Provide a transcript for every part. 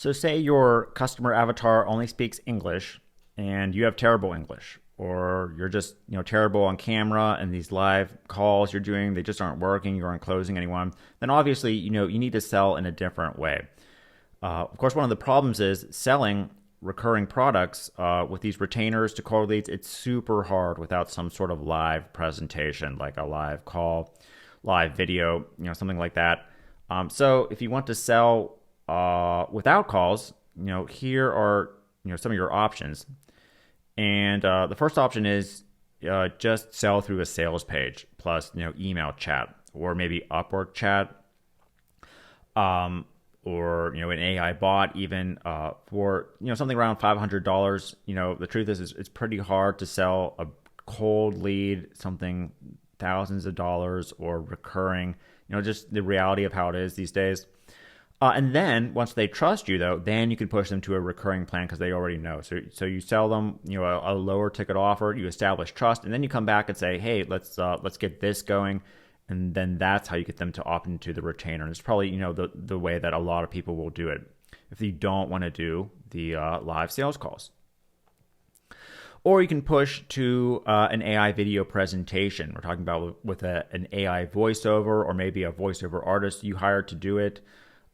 So say your customer avatar only speaks English and you have terrible English, or you're just, terrible on camera and these live calls you're doing, they just aren't working, you aren't closing anyone, then obviously, you need to sell in a different way. Of course, one of the problems is selling recurring products with these retainers to cold leads. It's super hard without some sort of live presentation, like a live call, live video, something like that. So if you want to sell without calls, here are some of your options. And the first option is just sell through a sales page plus email chat or maybe Upwork chat. Or an AI bot even for something around $500. The truth is it's pretty hard to sell a cold lead something thousands of dollars or recurring. Just the reality of how it is these days. And then once they trust you, though, then you can push them to a recurring plan because they already know. So you sell them, a lower ticket offer. You establish trust, and then you come back and say, hey, let's get this going, and then that's how you get them to opt into the retainer. And it's probably the way that a lot of people will do it if you don't want to do the live sales calls. Or you can push to an AI video presentation. We're talking about with an AI voiceover or maybe a voiceover artist you hired to do it.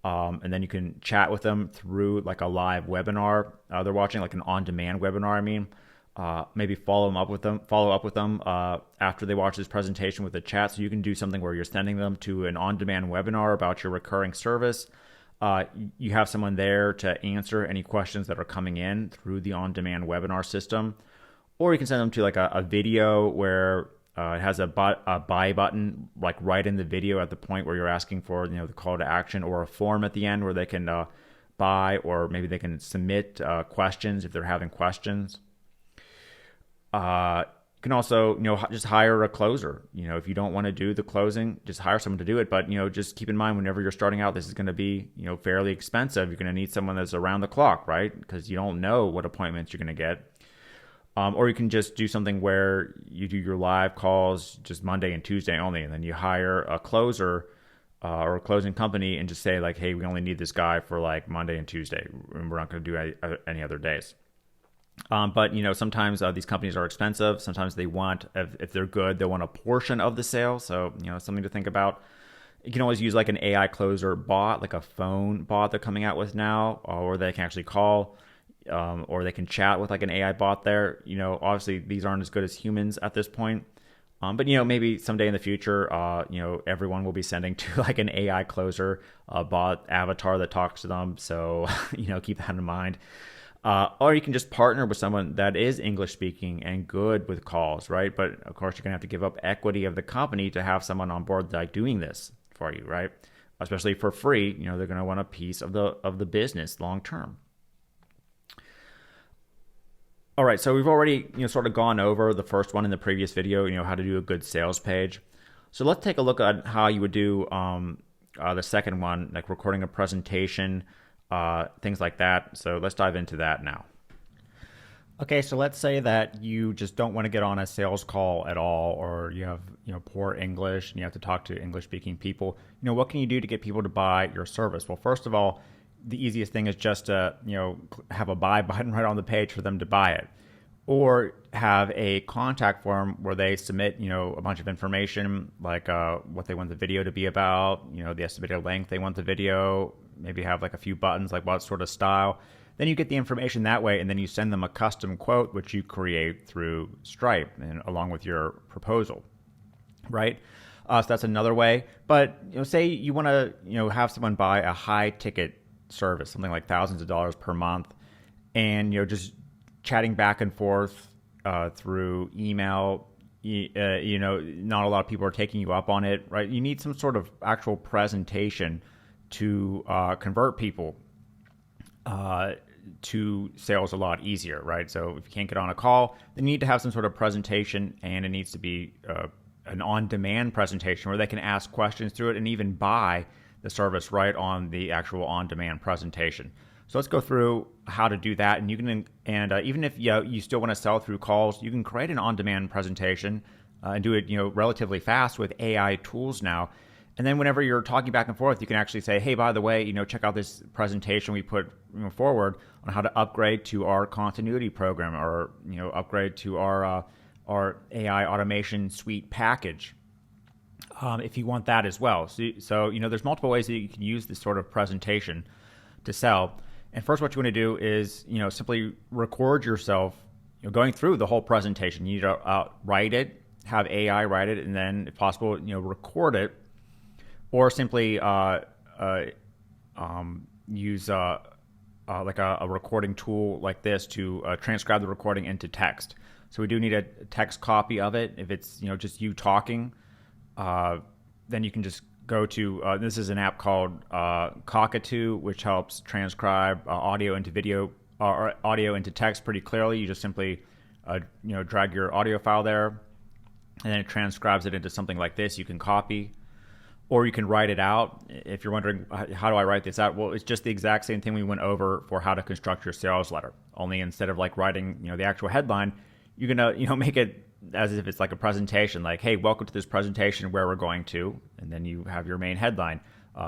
And then you can chat with them through like a live webinar they're watching, like an on-demand webinar. Maybe follow up with them after they watch this presentation with a chat. So you can do something where you're sending them to an on-demand webinar about your recurring service. You have someone there to answer any questions that are coming in through the on-demand webinar system. Or you can send them to like a video where it has a buy button, like right in the video at the point where you're asking for the call to action, or a form at the end where they can buy, or maybe they can submit questions if they're having questions. You can also just hire a closer. If you don't want to do the closing, just hire someone to do it. But just keep in mind, whenever you're starting out, this is going to be fairly expensive. You're going to need someone that's around the clock, right? Because you don't know what appointments you're going to get. Or you can just do something where you do your live calls just Monday and Tuesday only, and then you hire a closer or a closing company and just say like, hey, we only need this guy for like Monday and Tuesday, and we're not going to do any other days. But sometimes these companies are expensive. Sometimes they want, if they're good, they want a portion of the sale. So something to think about. You can always use like an AI closer bot, like a phone bot they're coming out with now, or they can actually call. Or they can chat with like an AI bot there. Obviously these aren't as good as humans at this point. But maybe someday in the future, everyone will be sending to like an AI closer bot avatar that talks to them. So, keep that in mind. Or you can just partner with someone that is English speaking and good with calls, right? But of course, you're going to have to give up equity of the company to have someone on board like doing this for you, right? Especially for free, they're going to want a piece of the business long term. All right, so we've already sort of gone over the first one in the previous video, how to do a good sales page. So let's take a look at how you would do the second one, like recording a presentation, things like that. So let's dive into that now. Okay, so let's say that you just don't want to get on a sales call at all, or you have poor English and you have to talk to English-speaking people. What can you do to get people to buy your service? Well, first of all, the easiest thing is just to have a buy button right on the page for them to buy it, or have a contact form where they submit a bunch of information like what they want the video to be about, the estimated length they want the video, maybe have like a few buttons like what sort of style. Then you get the information that way, and then you send them a custom quote which you create through Stripe and along with your proposal, right? So that's another way. But say you want to have someone buy a high ticket service, something like thousands of dollars per month, and just chatting back and forth through email. Not a lot of people are taking you up on it, right? You need some sort of actual presentation to convert people to sales a lot easier, right? So if you can't get on a call, then you need to have some sort of presentation, and it needs to be an on-demand presentation where they can ask questions through it and even buy the service right on the actual on-demand presentation. So let's go through how to do that. And you can, even if you still want to sell through calls, you can create an on-demand presentation and do it relatively fast with AI tools now. And then whenever you're talking back and forth, you can actually say, hey, by the way, check out this presentation we put forward on how to upgrade to our continuity program, or, upgrade to our AI automation suite package. If you want that as well. So there's multiple ways that you can use this sort of presentation to sell. And first, what you want to do is, simply record yourself, going through the whole presentation. You need to write it, have AI write it, and then, if possible, record it, or simply use like a recording tool like this to transcribe the recording into text. So we do need a text copy of it. If it's just you talking, then you can just go to this is an app called Cockatoo, which helps transcribe audio into video or audio into text pretty clearly. You just simply drag your audio file there, and then it transcribes it into something like this. You can copy, or you can write it out. If you're wondering, how do I write this out? Well, it's just the exact same thing we went over for how to construct your sales letter. Only instead of like writing, the actual headline, you're gonna, make it as if it's like a presentation. Like, hey, welcome to this presentation where we're going to, and then you have your main headline.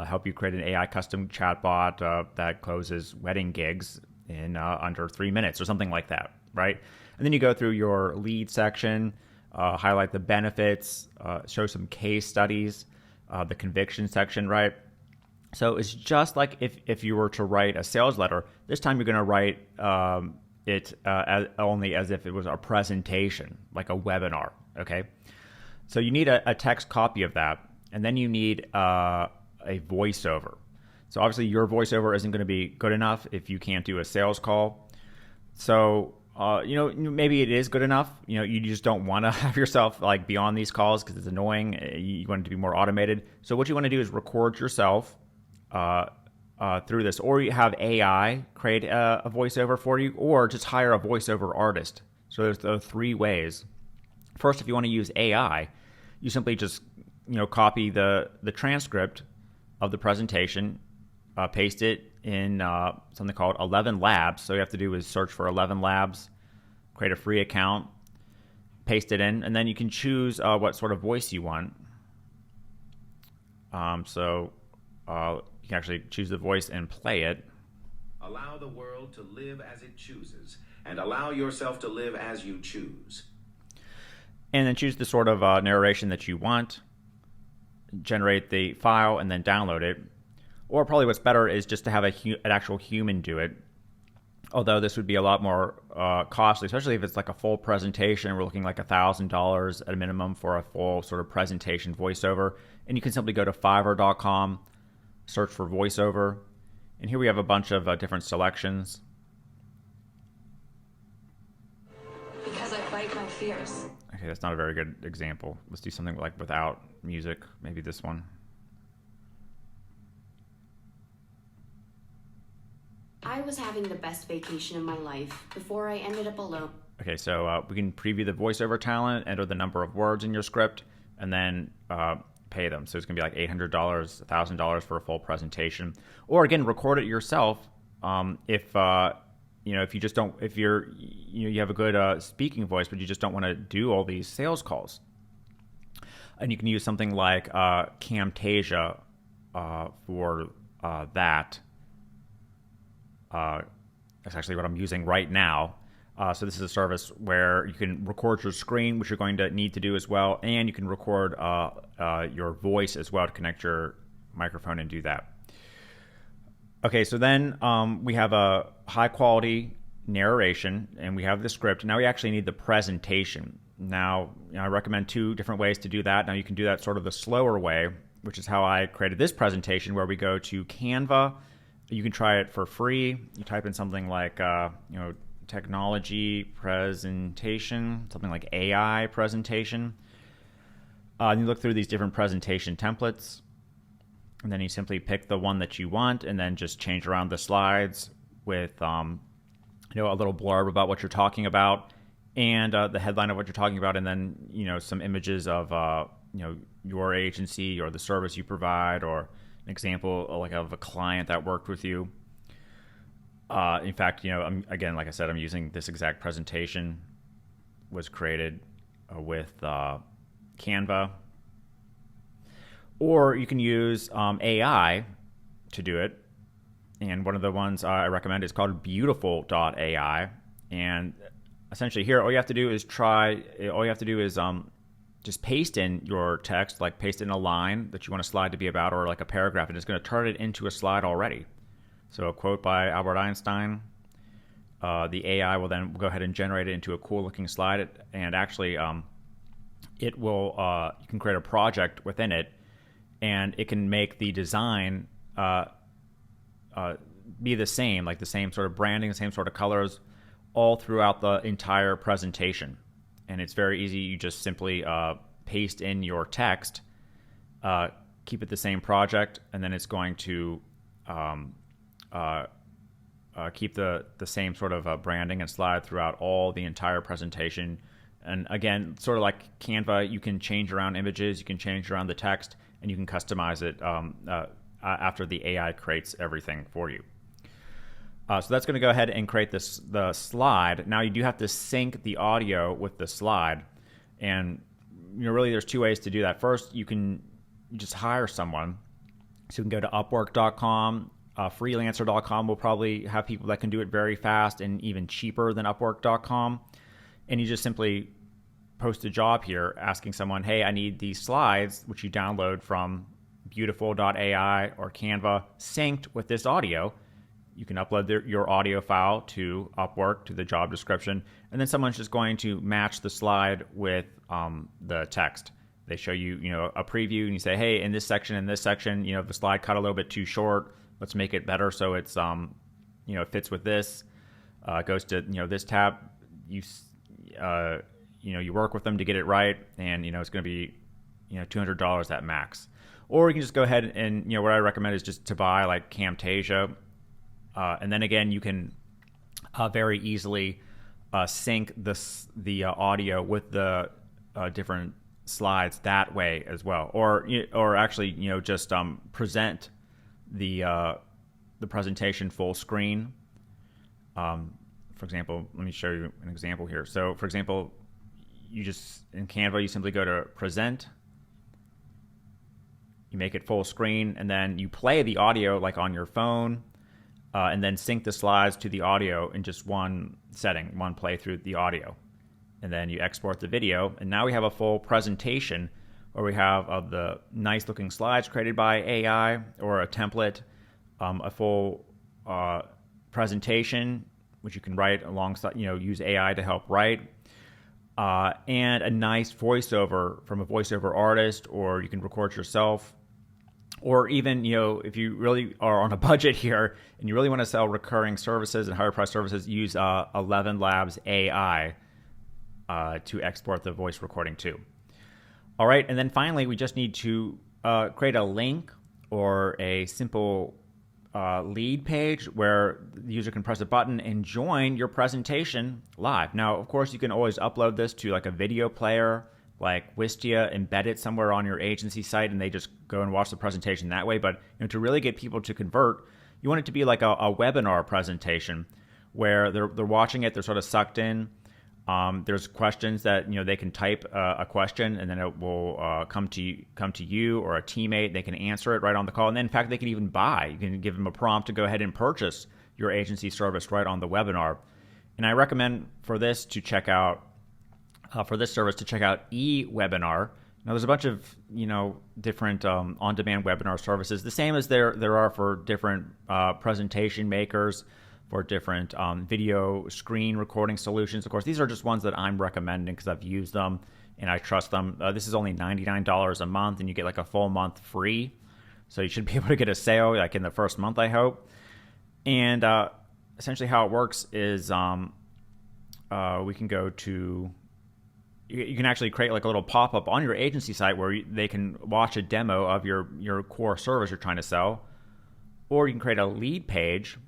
Help you create an AI custom chatbot that closes wedding gigs in under 3 minutes, or something like that, right? And then you go through your lead section, highlight the benefits, show some case studies. The conviction section, right? So it's just like if you were to write a sales letter. This time you're going to write it only as if it was a presentation, like a webinar, okay? So you need a text copy of that, and then you need a voiceover. So obviously your voiceover isn't going to be good enough if you can't do a sales call. So maybe it is good enough. You just don't want to have yourself like be on these calls because it's annoying. You want it to be more automated. So what you want to do is record yourself through this, or you have AI create a voiceover for you, or just hire a voiceover artist. So there's the 3 ways. First, if you want to use AI, you simply just copy the transcript of the presentation, paste it in something called 11 Labs. So all you have to do is search for 11 Labs, create a free account, paste it in, and then you can choose what sort of voice you want. So you can actually choose the voice and play it. Allow the world to live as it chooses, and allow yourself to live as you choose. And then choose the sort of narration that you want, generate the file, and then download it. Or probably what's better is just to have an actual human do it. Although this would be a lot more costly, especially if it's like a full presentation. We're looking like $1,000 at a minimum for a full sort of presentation voiceover. And you can simply go to Fiverr.com, search for voiceover. And here we have a bunch of different selections. Because I fight my fears. Okay, that's not a very good example. Let's do something like without music. Maybe this one. I was having the best vacation of my life before I ended up alone. Okay, so we can preview the voiceover talent, enter the number of words in your script, and then pay them. So it's going to be like $800, $1,000 for a full presentation. Or again, record it yourself. If you just don't, if you have a good speaking voice, but you just don't want to do all these sales calls. And you can use something like Camtasia for that. That's actually what I'm using right now. So this is a service where you can record your screen, which you're going to need to do as well, and you can record your voice as well to connect your microphone and do that. Okay, so then we have a high-quality narration, and we have the script. Now we actually need the presentation. Now, I recommend 2 different ways to do that. Now you can do that sort of the slower way, which is how I created this presentation, where we go to Canva. You can try it for free. You type in something like, technology presentation, something like AI presentation. And you look through these different presentation templates, and then you simply pick the one that you want, and then just change around the slides with, a little blurb about what you're talking about, and the headline of what you're talking about, and then, some images of, your agency or the service you provide, or an example like of a client that worked with you. In fact, again, like I said, I'm using this exact presentation, was created with Canva. Or you can use AI to do it. And one of the ones I recommend is called Beautiful.ai. And essentially here, all you have to do is just paste in your text, like paste in a line that you want a slide to be about, or like a paragraph, and it's going to turn it into a slide already. So a quote by Albert Einstein. The AI will then go ahead and generate it into a cool looking slide. And actually, it will, you can create a project within it, and it can make the design be the same, like the same sort of branding, the same sort of colors, all throughout the entire presentation. And it's very easy. You just simply paste in your text, keep it the same project, and then it's going to keep the same sort of branding and slide throughout all the entire presentation. And again, sort of like Canva, you can change around images, you can change around the text, and you can customize it after the AI creates everything for you. So that's going to go ahead and create the slide. Now you do have to sync the audio with the slide, and really there's two ways to do that. First, you can just hire someone. So you can go to Upwork.com. Freelancer.com will probably have people that can do it very fast and even cheaper than Upwork.com. And you just simply post a job here asking someone, hey, I need these slides, which you download from Beautiful.ai or Canva, synced with this audio. You can upload your audio file to Upwork, to the job description, and then someone's just going to match the slide with the text. They show you, a preview, and you say, hey, in this section, the slide cut a little bit too short. Let's make it better so it's, it fits with this. Goes to, this tab. You work with them to get it right, and, it's going to be, $200 at max. Or you can just go ahead and, what I recommend is just to buy like Camtasia. And then again, you can very easily sync the audio with the different slides that way as well, or actually just present the presentation full screen. For example, let me show you an example here. So, for example, in Canva, you simply go to Present. You make it full screen, and then you play the audio like on your phone. And then sync the slides to the audio in just one setting, one play through the audio. And then you export the video. And now we have a full presentation where we have of the nice looking slides created by AI or a template, a full presentation, which you can write alongside, use AI to help write, and a nice voiceover from a voiceover artist, or you can record yourself. Or even, if you really are on a budget here and you really want to sell recurring services and higher price services, use 11 Labs AI to export the voice recording too. All right, and then finally, we just need to create a link or a simple lead page where the user can press a button and join your presentation live. Now, of course, you can always upload this to like a video player, like Wistia, embed it somewhere on your agency site, and they just go and watch the presentation that way. But to really get people to convert, you want it to be like a webinar presentation where they're watching it, they're sort of sucked in. There's questions that they can type a question, and then it will come to you or a teammate. They can answer it right on the call, and then in fact they can even buy. You can give them a prompt to go ahead and purchase your agency service right on the webinar. And I recommend for this to check out. For this service to check out eWebinar. Now, there's a bunch of different on-demand webinar services, the same as there are for different presentation makers, for different video screen recording solutions. Of course, these are just ones that I'm recommending because I've used them and I trust them. This is only $99 a month, and you get like a full month free, so you should be able to get a sale like in the first month, I hope. And essentially, how it works is we can go to. You can actually create like a little pop-up on your agency site where they can watch a demo of your core service you're trying to sell. Or you can create a lead page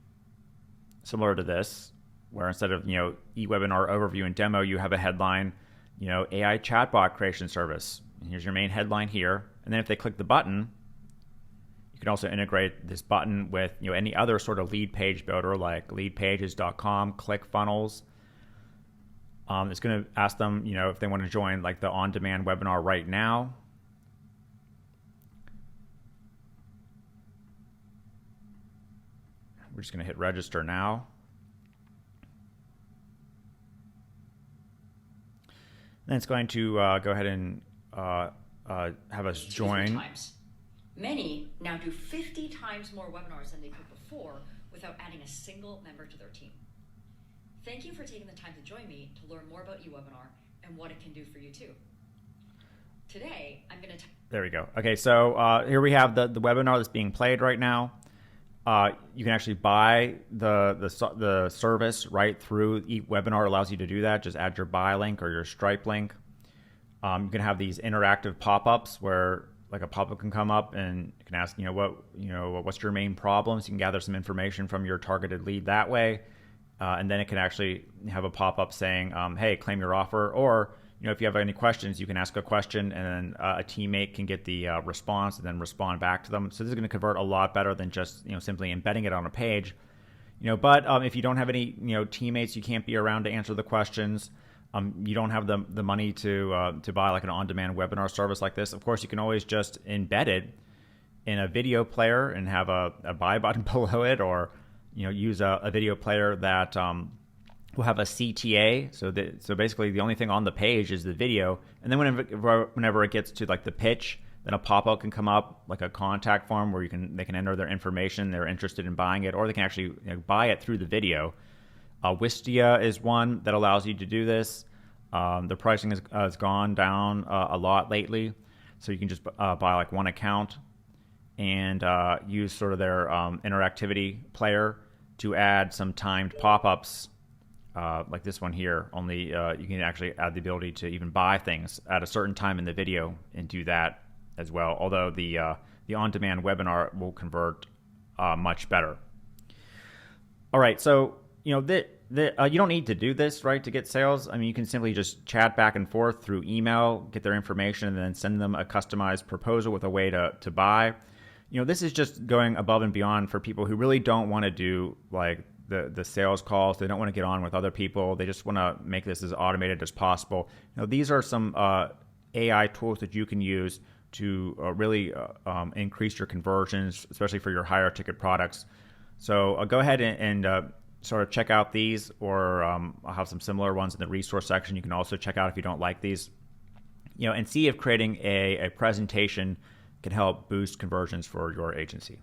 similar to this, where instead of, eWebinar overview and demo, you have a headline, AI chatbot creation service. And here's your main headline here. And then if they click the button, you can also integrate this button with, any other sort of lead page builder like leadpages.com, ClickFunnels. It's going to ask them, if they want to join like the on-demand webinar right now. we're just going to hit register now. Then it's going to go ahead and have us join. Times. Many now do 50 times more webinars than they could before without adding a single member to their team. Thank you for taking the time to join me to learn more about eWebinar and what it can do for you too. Today, I'm going to... There we go. Okay, so here we have the webinar that's being played right now. You can actually buy the service right through eWebinar. Allows you to do that. Just add your buy link or your Stripe link. You can have these interactive pop-ups where like a pop-up can come up and you can ask, what's your main problem? So you can gather some information from your targeted lead that way. And then it can actually have a pop-up saying, hey, claim your offer. Or, if you have any questions, you can ask a question and then a teammate can get the response and then respond back to them. So this is going to convert a lot better than just, simply embedding it on a page. But if you don't have any, teammates, you can't be around to answer the questions. You don't have the money to buy like an on-demand webinar service like this. Of course, you can always just embed it in a video player and have a buy button below it, or use a video player that will have a CTA. So basically, the only thing on the page is the video, and then whenever it gets to like the pitch, then a pop-up can come up like a contact form where they can enter their information, they're interested in buying it, or they can actually buy it through the video. Wistia is one that allows you to do this. The pricing has gone down a lot lately, so you can just buy like one account and use sort of their interactivity player to add some timed pop-ups like this one here. Only you can actually add the ability to even buy things at a certain time in the video and do that as well, although the on-demand webinar will convert much better. All right, so you don't need to do this, right, to get sales. I mean, you can simply just chat back and forth through email, get their information, and then send them a customized proposal with a way to buy. This is just going above and beyond for people who really don't want to do like the sales calls. They don't want to get on with other people. They just want to make this as automated as possible. These are some AI tools that you can use to really increase your conversions, especially for your higher ticket products. So go ahead and sort of check out these, or I'll have some similar ones in the resource section. You can also check out if you don't like these, and see if creating a presentation can help boost conversions for your agency.